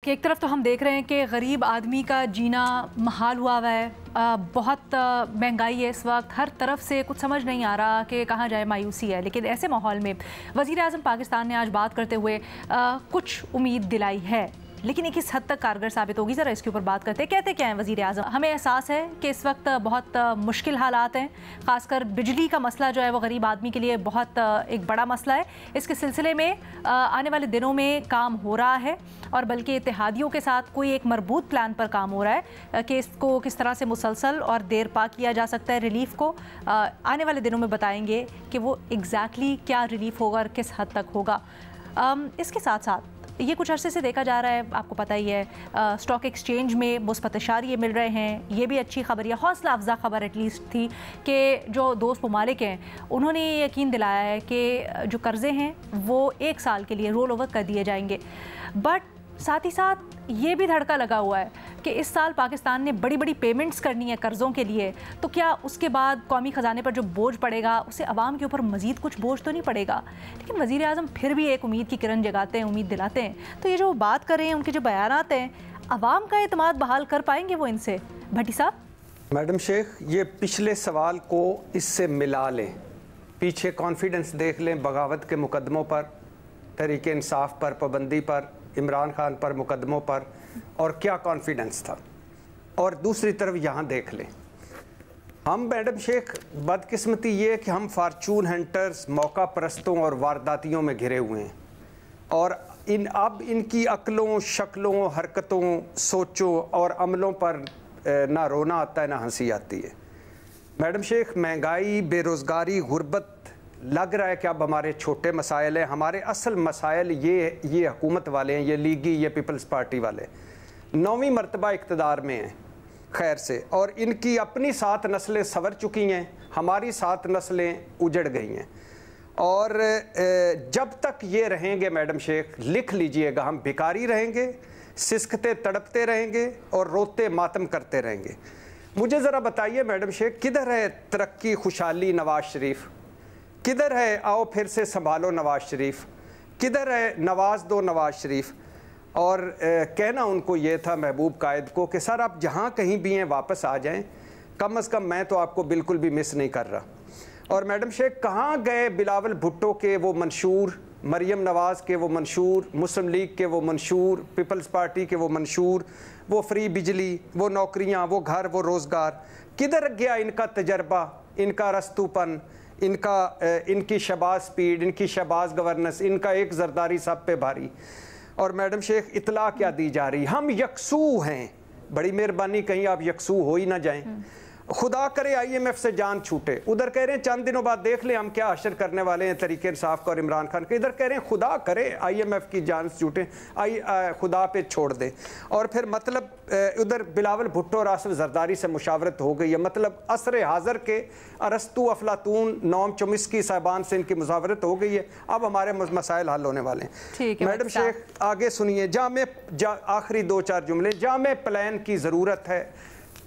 कि एक तरफ तो हम देख रहे हैं कि गरीब आदमी का जीना महाल हुआ है, बहुत महंगाई है इस वक्त, हर तरफ से कुछ समझ नहीं आ रहा कि कहाँ जाए, मायूसी है। लेकिन ऐसे माहौल में वज़ीर आज़म पाकिस्तान ने आज बात करते हुए कुछ उम्मीद दिलाई है, लेकिन ये किस हद तक कारगर साबित होगी, ज़रा इसके ऊपर बात करते हैं। कहते क्या हैं वज़ीर आज़म? हमें एहसास है कि इस वक्त बहुत मुश्किल हालात हैं, ख़ासकर बिजली का मसला जो है वो गरीब आदमी के लिए बहुत एक बड़ा मसला है। इसके सिलसिले में आने वाले दिनों में काम हो रहा है और बल्कि इत्तेहादियों के साथ कोई एक मरबूत प्लान पर काम हो रहा है कि इसको किस तरह से मुसलसल और देर पा किया जा सकता है रिलीफ़ को। आने वाले दिनों में बताएंगे कि वो एग्जैक्टली क्या रिलीफ़ होगा और किस हद तक होगा। इसके साथ साथ ये कुछ अरसे से देखा जा रहा है, आपको पता ही है, स्टॉक एक्सचेंज में मुस्बत इशारे मिल रहे हैं। ये भी अच्छी खबर या हौसला अफजा खबर एटलीस्ट थी कि जो दोस्त ममालिक हैं उन्होंने ये यकीन दिलाया है कि जो कर्ज़े हैं वो 1 साल के लिए रोल ओवर कर दिए जाएंगे। बट साथ ही साथ ये भी धड़का लगा हुआ है कि इस साल पाकिस्तान ने बड़ी बड़ी पेमेंट्स करनी है कर्ज़ों के लिए, तो क्या उसके बाद कौमी ख़जाने पर जो बोझ पड़ेगा उससे अवाम के ऊपर मज़ीद कुछ बोझ तो नहीं पड़ेगा। लेकिन वज़ीर आज़म फिर भी एक उम्मीद की किरण जगाते हैं, उम्मीद दिलाते हैं। तो ये जो बात कर रहे हैं, उनके जो बयानात हैं, अवाम का एतमाद बहाल कर पाएंगे वो इनसे? भट्टी साहब। मैडम शेख, ये पिछले सवाल को इससे मिला लें, पीछे कॉन्फिडेंस देख लें, बगावत के मुकदमों पर, तहरीक इंसाफ पर पाबंदी पर, इमरान खान पर मुकदमों पर, और क्या कॉन्फिडेंस था। और दूसरी तरफ यहाँ देख लें, हम मैडम शेख बदकिस्मती ये कि हम फार्चून हंटर्स, मौका परस्तों और वारदातियों में घिरे हुए हैं और अब इनकी अक्लों, शक्लों, हरकतों, सोचों और अमलों पर ना रोना आता है ना हंसी आती है। मैडम शेख, महंगाई, बेरोज़गारी, गुर्बत लग रहा है कि अब हमारे छोटे मसाइल हैं। हमारे असल मसाइल ये हुकूमत वाले हैं, ये लीगी, ये पीपल्स पार्टी वाले 9वीं मरतबा इक़्तिदार में हैं खैर से, और इनकी अपनी 7 नस्लें संवर चुकी हैं, हमारी 7 नस्लें उजड़ गई हैं। और जब तक ये रहेंगे मैडम शेख, लिख लीजिएगा, हम भिखारी रहेंगे, सिसकते तड़पते रहेंगे और रोते मातम करते रहेंगे। मुझे ज़रा बताइए मैडम शेख, किधर है तरक्की, खुशहाली, नवाज शरीफ? किधर है आओ फिर से संभालो नवाज शरीफ? किधर है नवाज दो नवाज शरीफ? और कहना उनको ये था महबूब कायद को कि सर आप जहाँ कहीं भी हैं वापस आ जाएं, कम अज़ कम मैं तो आपको बिल्कुल भी मिस नहीं कर रहा। और मैडम शेख, कहाँ गए बिलावल भुट्टो के वो मंशूर, मरियम नवाज़ के वो मंशूर, मुस्लिम लीग के वो मंशूर, पीपल्स पार्टी के वो मंशूर, वो फ्री बिजली, वो नौकरियाँ, वो घर, वो रोज़गार? किधर गया इनका तजर्बा, इनका रस्तूपन, इनकी शबाज स्पीड, इनकी शबाज गवर्नेंस, इनका एक जरदारी सब पे भारी? और मैडम शेख, इतला क्या दी जा रही? हम यकसू हैं, बड़ी मेहरबानी कहीं आप यकसू हो ही ना जाएं। खुदा करे IMF से जान छूटे। उधर कह रहे हैं चंद दिनों बाद देख लें हम क्या हशर करने वाले हैं तरीके इंसाफ का और इमरान खान का। इधर कह रहे हैं खुदा करे IMF की जान छूटे, खुदा पे छोड़ दे। और फिर मतलब उधर बिलावल भुट्टो और आसिफ जरदारी से मुशावरत हो गई है, मतलब असर हाज़र के अरस्तु, अफलातून, नोम चोमिस्की साहबान से इनकी मुशावरत हो गई है। अब हमारे मसाइल हल होने वाले हैं। मैडम शेख आगे सुनिए, आखिरी 2-4 जुमले। जामे प्लान की ज़रूरत है।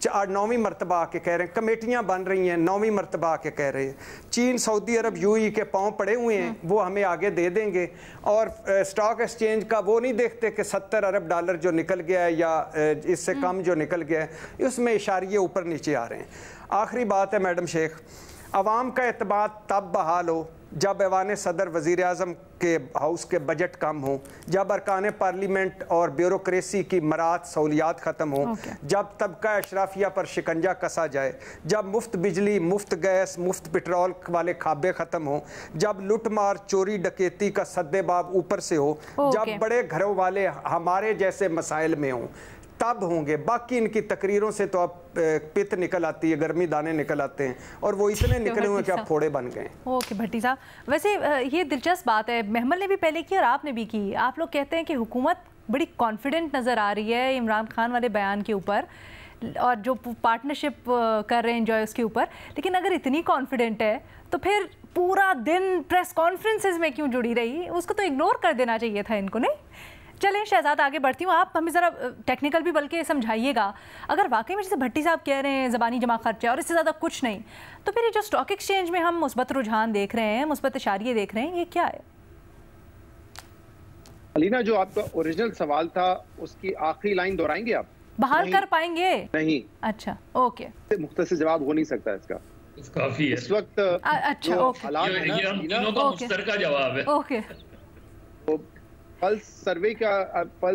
9वीं मरतबा आके कह रहे हैं, कमेटियाँ बन रही हैं, 9वीं मरतबा आके कह रहे हैं। चीन, सऊदी अरब, UAE के पाँव पड़े हुए हैं, वो हमें आगे दे देंगे। और स्टॉक एक्सचेंज का वो नहीं देखते कि 70 अरब डॉलर जो निकल गया है या इससे कम जो निकल गया है, उसमें इशारे ऊपर नीचे आ रहे हैं। आखिरी बात है मैडम शेख, अवाम का एतमाद तब बहाल हो जब ऐवान सदर, वज़ीर आज़म के हाउस के बजट कम हो, जब अरकान पार्लियामेंट और ब्यूरोक्रेसी की मरात सहूलियात ख़त्म हो, जब तबका अशराफिया पर शिकंजा कसा जाए, जब मुफ्त बिजली, मुफ्त गैस, मुफ्त पेट्रोल वाले खाबे ख़त्म हो, जब लुटमार, चोरी डकैती का सद्देबाब ऊपर से हो, जब बड़े घरों वाले हमारे जैसे मसाइल में हों, तब होंगे। बाकी इनकी तकरीरों से तो अब पित निकल आती है, गर्मी दाने निकल आते हैं, और वो इतने निकले हुए कि अब फोड़े बन गए। ओके भट्टी साहब, वैसे ये दिलचस्प बात है, महमल ने भी पहले की और आपने भी की। आप लोग कहते हैं कि हुकूमत बड़ी कॉन्फिडेंट नज़र आ रही है इमरान खान वाले बयान के ऊपर और जो पार्टनरशिप कर रहे हैं एंजॉय उसके ऊपर, लेकिन अगर इतनी कॉन्फिडेंट है तो फिर पूरा दिन प्रेस कॉन्फ्रेंसेज में क्यों जुड़ी रही? उसको तो इग्नोर कर देना चाहिए था इनको, नहीं? चलें शहजाद, आगे बढ़ती हूँ, आप हमें ज़रा टेक्निकल भी बल्कि समझाइएगा। अगर वाकई में जैसे भट्टी साहब कह रहे हैं ज़बानी जमा खर्चा और इससे ज़्यादा कुछ नहीं, तो फिर ये जो स्टॉक एक्सचेंज में हम मुस्बत रुझान देख रहे हैं, मुस्बत इशारे देख रहे हैं, ये क्या है? अलीना, जो आपका ओरिजिनल सवाल था उसकी आखिरी लाइन दोहराएंगे आप? बहाल कर पाएंगे? नहीं। अच्छा, ओके। मुख्तसर जवाब हो नहीं सकता इसका, काफी है इस वक्त। अच्छा, ओके, ये हम तीनों का मुश्तरका जवाब है। ओके। तो पल्स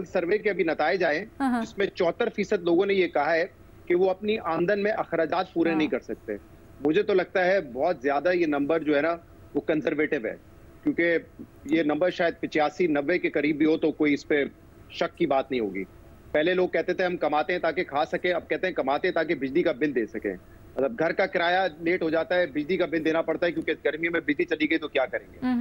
सर्वे के अभी नताइज आए जिसमें 74% लोगों ने ये कहा है कि वो अपनी आमदन में अखराजात पूरे नहीं कर सकते। मुझे तो लगता है बहुत ज्यादा ये नंबर जो है ना वो कंजर्वेटिव है, क्योंकि ये नंबर शायद 85-90 के करीब भी हो तो कोई इस पे शक की बात नहीं होगी। पहले लोग कहते थे हम कमाते हैं ताकि खा सके, अब कहते हैं कमाते हैं ताकि बिजली का बिल दे सके। मतलब घर का किराया लेट हो जाता है, बिजली का बिल देना पड़ता है क्योंकि गर्मी में बिजली चली गई तो क्या करेंगे।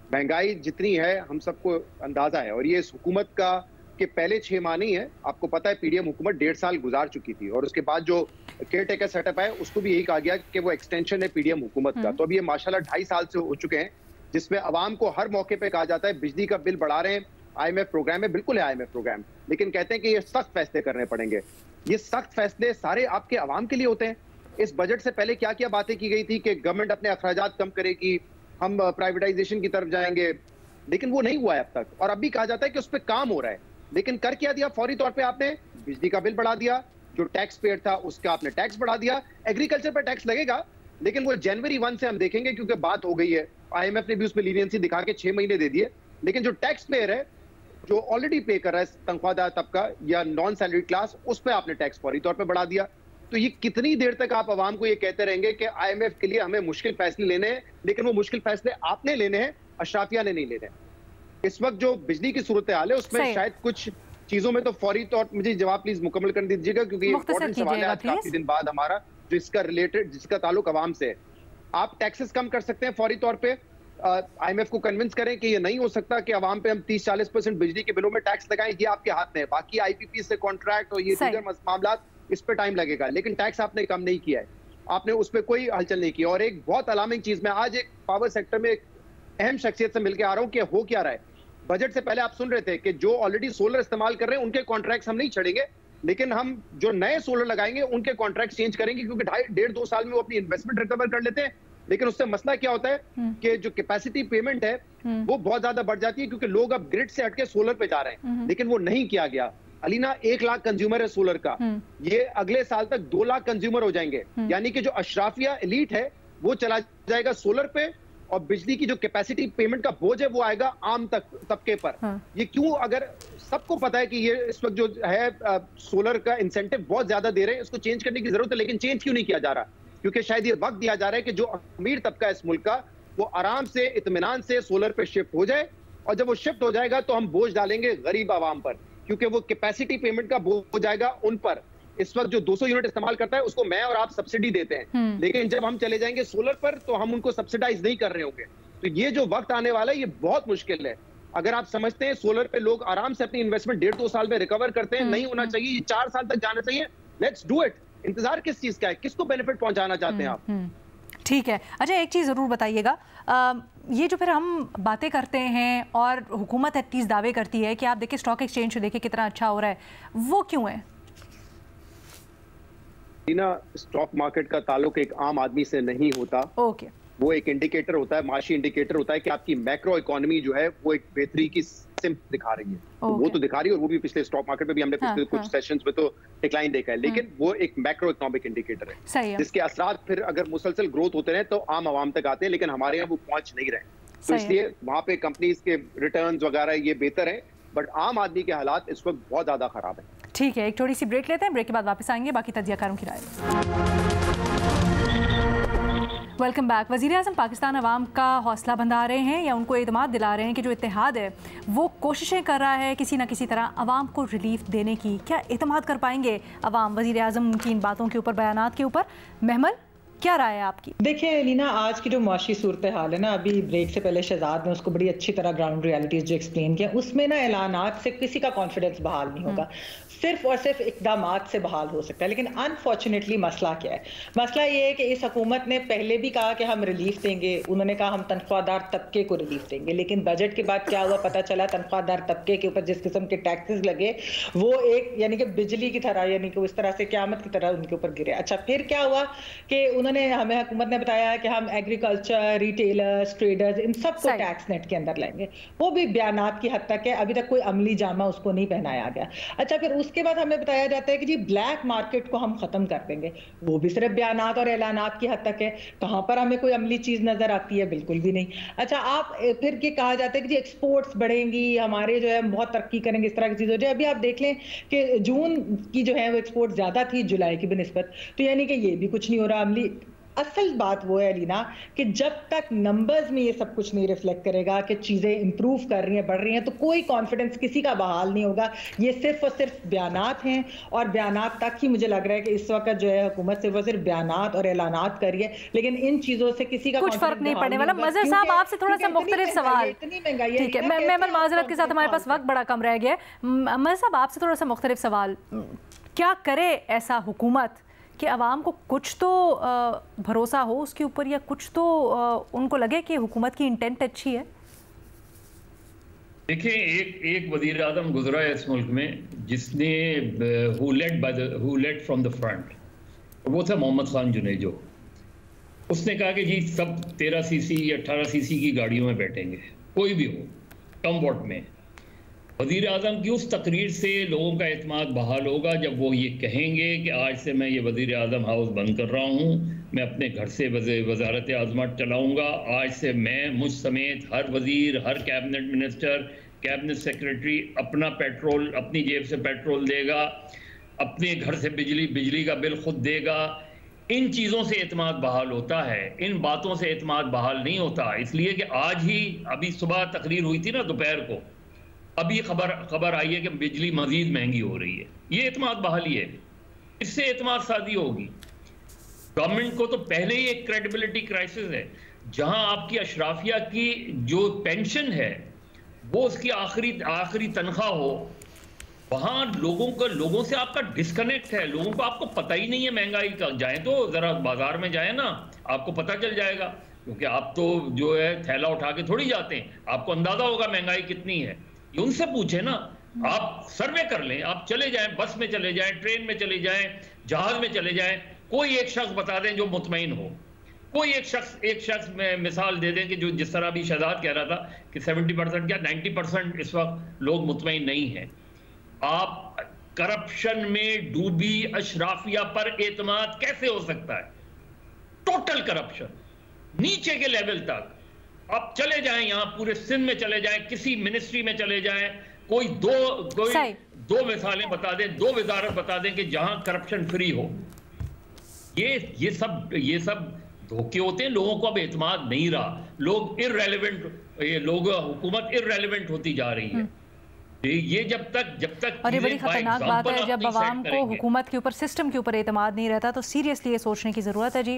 महंगाई जितनी है हम सबको अंदाजा है, और ये इस हुकूमत का कि पहले 6 माह नहीं है, आपको पता है पीडीएम हुकूमत 1.5 साल गुजार चुकी थी और उसके बाद जो केयर टेकर सेटअप है उसको भी यही कहा गया कि वो एक्सटेंशन है पीडीएम हुकूमत का। तो अब ये माशाल्लाह 2.5 साल से हो चुके हैं जिसमें अवाम को हर मौके पे कहा जाता है बिजली का बिल बढ़ा रहे हैं, IMF प्रोग्राम है, बिल्कुल है IMF प्रोग्राम, लेकिन कहते हैं कि ये सख्त फैसले करने पड़ेंगे। ये सख्त फैसले सारे आपके अवाम के लिए होते हैं। इस बजट से पहले क्या क्या बातें की गई थी कि गवर्नमेंट अपने अखराजात कम करेगी, हम प्राइवेटाइजेशन की तरफ जाएंगे, लेकिन वो नहीं हुआ है अब तक। और अब भी कहा जाता है कि उस पर काम हो रहा है, लेकिन कर क्या दिया? फौरी तौर पे आपने बिजली का बिल बढ़ा दिया, जो टैक्स पेयर था उसका आपने टैक्स बढ़ा दिया। एग्रीकल्चर पर टैक्स लगेगा लेकिन वो जनवरी 1 से हम देखेंगे क्योंकि बात हो गई है। IMF ने भी उसमें लीनियंसी दिखा के 6 महीने दे दिए, लेकिन जो टैक्स पेयर है जो ऑलरेडी पे कर रहा है तनख्वाहदार तबका या नॉन सैलरी क्लास, उस पर आपने टैक्स फौरी तौर पर बढ़ा दिया। तो ये कितनी देर तक आप आवाम को ये कहते रहेंगे कि IMF के लिए हमें मुश्किल फैसले लेने हैं, लेकिन वो मुश्किल फैसले आपने लेने हैं, अशराफिया ने नहीं लेने। इस वक्त जो बिजली की सूरत हाल है उसमें शायद कुछ चीजों में तो फौरी तौर, मुझे जवाब प्लीज मुकम्मल कर दीजिएगा क्योंकि इंपॉर्टेंट सवाल है आज काफी दिन बाद हमारा, जो इसका रिलेटेड जिसका ताल्लुक अवाम से है। आप टैक्सेस कम कर सकते हैं फौरी तौर पे, IMF को कन्विंस करें कि ये नहीं हो सकता कि अवाम पे हम 30-40% बिजली के बिलों में टैक्स लगाएं, ये आपके हाथ में है। बाकी IPP से कॉन्ट्रैक्ट और ये दीगर मामला, इस पे टाइम लगेगा, लेकिन टैक्स आपने कम नहीं किया है, आपने उस पर कोई हलचल नहीं की। और एक बहुत अलार्मिंग चीज, मैं आज एक पावर सेक्टर में एक अहम शख्सियत से मिलकर आ रहा हूँ कि हो क्या रहा है। बजट से पहले आप सुन रहे थे कि जो ऑलरेडी सोलर इस्तेमाल कर रहे हैं उनके कॉन्ट्रैक्ट्स हम नहीं छड़ेंगे, लेकिन हम जो नए सोलर लगाएंगे उनके कॉन्ट्रैक्ट चेंज करेंगे क्योंकि 1.5-2 साल में वो अपनी इन्वेस्टमेंट रिकवर कर लेते हैं। लेकिन उससे मसला क्या होता है कि जो कैपेसिटी पेमेंट है वो बहुत ज्यादा बढ़ जाती है क्योंकि लोग अब ग्रिड से हटके सोलर पे जा रहे हैं, लेकिन वो नहीं किया गया। अलीना 1 लाख कंज्यूमर है सोलर का, ये अगले साल तक 2 लाख कंज्यूमर हो जाएंगे, यानी कि जो अशराफिया एलीट है वो चला जाएगा सोलर पे और बिजली की जो कैपेसिटी पेमेंट का बोझ है वो आएगा आम तबके पर। ये क्यों? अगर सबको पता है कि ये इस वक्त जो है सोलर का इंसेंटिव बहुत ज्यादा दे रहे हैं, इसको चेंज करने की जरूरत है, लेकिन चेंज क्यों नहीं किया जा रहा? क्योंकि शायद ये वक्त दिया जा रहा है कि जो अमीर तबका है इस मुल्क का वो आराम से इत्मीनान से सोलर पे शिफ्ट हो जाए, और जब वो शिफ्ट हो जाएगा तो हम बोझ डालेंगे गरीब आवाम पर, क्योंकि वो कैपेसिटी पेमेंट का बोझ हो जाएगा उन पर। इस वक्त जो 200 यूनिट इस्तेमाल करता है उसको मैं और आप सब्सिडी देते हैं, लेकिन जब हम चले जाएंगे सोलर पर तो हम उनको सब्सिडाइज नहीं कर रहे होंगे। तो ये जो वक्त आने वाला है ये बहुत मुश्किल है। अगर आप समझते हैं सोलर पे लोग आराम से अपनी इन्वेस्टमेंट 1.5-2 साल में रिकवर करते हैं, नहीं होना चाहिए, ये 4 साल तक जाना चाहिए। Let's do it. इंतजार किस चीज का है? किसको बेनिफिट पहुंचाना चाहते हैं आप? ठीक है। अच्छा, एक चीज़ ज़रूर बताइएगा, ये जो फिर हम बातें करते हैं और हुकूमत एटलीस्ट दावे करती है कि आप देखिए स्टॉक एक्सचेंज देखिए कितना अच्छा हो रहा है, वो क्यों है? स्टॉक मार्केट का ताल्लुक एक आम आदमी से नहीं होता। ओके। वो एक इंडिकेटर होता है, माशी इंडिकेटर होता है कि आपकी मैक्रो इकोनॉमी जो है वो एक बेहतरी की सिम्त दिखा रही है। तो वो तो दिखा रही है, और वो भी पिछले स्टॉक मार्केट में भी हमने पिछले कुछ सेशंस में तो डिक्लाइन देखा है, लेकिन वो एक मैक्रो इकोनॉमिक इंडिकेटर है जिसके असरात फिर अगर मुसलसल ग्रोथ होते रहे तो आम आवाम तक आते हैं, लेकिन हमारे यहाँ वो पहुंच नहीं रहे। तो इसलिए वहां पे कंपनीज के रिटर्न्स वगैरह ये बेहतर है, बट आम आदमी के हालात इस वक्त बहुत ज्यादा खराब है। ठीक है, एक थोड़ी सी ब्रेक लेते हैं, ब्रेक के बाद वापस आएंगे बाकी तज्जियाकारों की राय। Welcome back. वज़ीर-ए-आज़म पाकिस्तान अवाम का हौसला बंधा रहे हैं या उनको एतमाद दिला रहे हैं कि जो इत्तेहाद है वो कोशिशें कर रहा है किसी न किसी तरह अवाम को रिलीफ देने की। क्या एतमाद कर पाएंगे अवाम वज़ीर-ए-आज़म की इन बातों के ऊपर, बयानात के ऊपर? महमल, क्या राय है आपकी? देखिए लीना, आज की जो मुआशी सूरत हाल है ना, अभी ब्रेक से पहले शहजाद ने उसको बड़ी अच्छी तरह ग्राउंड रियलिटीज जो एक्सप्लेन किया, उसमें ना ऐलानात से किसी का कॉन्फिडेंस बहाल नहीं होगा, सिर्फ और सिर्फ इकदामात से बहाल हो सकता है। लेकिन अनफॉर्चुनेटली मसला क्या है? मसला ये है कि इस हुकूमत ने पहले भी कहा कि हम रिलीफ देंगे, उन्होंने कहा हम तनख्वाहदार तबके को रिलीफ देंगे, लेकिन बजट के बाद क्या हुआ पता चला, तनख्वाहदार तबके के ऊपर जिस किस्म के टैक्सेस लगे वो एक यानी कि बिजली की तरह, यानी कि उस तरह से क़यामत की तरह उनके ऊपर गिरे। अच्छा, फिर क्या हुआ कि उन्होंने हमें हुकूमत ने बताया कि हम एग्रीकल्चर, रिटेलर्स, ट्रेडर्स, इन सबको टैक्स नेट के अंदर लेंगे। वो भी बयानात की हद तक है, अभी तक कोई अमली जामा उसको नहीं पहनाया गया। अच्छा, फिर उसके बाद हमें बताया जाता है कि जी ब्लैक मार्केट को हम खत्म कर देंगे। वो भी सिर्फ बयानात और ऐलानात की हद तक है, कहां पर हमें कोई अमली चीज नजर आती है? बिल्कुल भी नहीं। अच्छा, आप फिर ये कहा जाता है कि जी एक्सपोर्ट्स बढ़ेंगी, हमारे जो है बहुत तरक्की करेंगे, इस तरह की चीज हो जाए। अभी आप देख लें कि जून की जो है वो एक्सपोर्ट ज्यादा थी जुलाई की बिनिस्बत, तो यानी कि ये भी कुछ नहीं हो रहा अमली। असल बात वो है अलीना कि जब तक नंबर्स में ये सब कुछ नहीं रिफ्लेक्ट करेगा कि चीजें इंप्रूव कर रही हैं, बढ़ रही हैं, तो कोई कॉन्फिडेंस किसी का बहाल नहीं होगा। ये सिर्फ और सिर्फ बयानात हैं, और बयानात तक ही मुझे लग रहा है कि इस वक्त जो है हुकूमत सिर्फ और सिर्फ बयानात और ऐलानात कर रही है, लेकिन इन चीजों से किसी का कुछ फर्क नहीं पड़ने वाला। मजहर साहब, आपसे थोड़ा सा मुख्तलिफ सवाल, ठीक है, मैं माजरत के साथ हमारे पास वक्त बड़ा कम रह गया। मजहर साहब, आपसे थोड़ा सा मुख्तलिफ सवाल, क्या करे ऐसा हुकूमत कि आवाम को कुछ तो भरोसा हो उसके ऊपर, या कुछ तो उनको लगे कि हुकूमत की इंटेंट अच्छी है? देखिए, एक वजीर आज़म गुजरा है इस मुल्क में जिसने who led from the front, वो था मोहम्मद खान जुनेजो। उसने कहा कि जी सब 13 सीसी या 18 सीसी की गाड़ियों में बैठेंगे, कोई भी हो, कम वोट में। वज़ीर आज़म की उस तकरीर से लोगों का एतमाद बहाल होगा जब वो ये कहेंगे कि आज से मैं ये वज़ीर आज़म हाउस बंद कर रहा हूँ, मैं अपने घर से वज़ारत आज़मात चलाऊँगा, आज से मैं, मुझ समेत हर वज़ीर, हर कैबिनेट मिनिस्टर, कैबिनेट सेक्रेटरी अपना पेट्रोल, अपनी जेब से पेट्रोल देगा, अपने घर से बिजली का बिल खुद देगा। इन चीज़ों से एतमाद बहाल होता है, इन बातों से एतमाद बहाल नहीं होता। इसलिए कि आज ही अभी सुबह तकरीर हुई थी ना दोपहर को, अभी खबर आई है कि बिजली मजीद महंगी हो रही है। ये एतमाद बहाली है, इससे एतमाद साजी होगी। गवर्नमेंट को तो पहले ही एक क्रेडिबिलिटी क्राइसिस है। जहां आपकी अशराफिया की जो पेंशन है वो उसकी आखिरी तनख्वाह हो, वहां लोगों से आपका डिस्कनेक्ट है। लोगों को आपको पता ही नहीं है महंगाई का। जाए तो जरा बाजार में जाए ना, आपको पता चल जाएगा, क्योंकि आप तो जो है थैला उठा के थोड़ी जाते हैं, आपको अंदाजा होगा महंगाई कितनी है। ये उनसे पूछे ना, आप सर्वे कर लें, आप चले जाएं, बस में चले जाएं, ट्रेन में चले जाएं, जहाज में चले जाएं, कोई एक शख्स बता दें जो मुतमईन हो। कोई एक शख्स में मिसाल दे दें कि जो जिस तरह भी शहजाद कह रहा था कि 70% या 90% इस वक्त लोग मुतमईन नहीं हैं। आप करप्शन में डूबी अशराफिया पर एतमाद कैसे हो सकता है? टोटल करप्शन नीचे के लेवल तक। आप चले जाएं, यहाँ पूरे सिंध में चले जाएं, किसी मिनिस्ट्री में चले जाएं, कोई दो मिसालें बता दें, दो वजारत बता दें कि जहां करप्शन फ्री हो। ये सब धोखे होते हैं। लोगों को अब एतमाद नहीं रहा, लोग हुकूमत इररेलेवेंट होती जा रही है। ये जब तक और ये बड़ी खतरनाक बात है, जब आवाम को हुकूमत के ऊपर, सिस्टम के ऊपर एतमाद नहीं रहता, तो सीरियसली ये सोचने की जरूरत है। जी,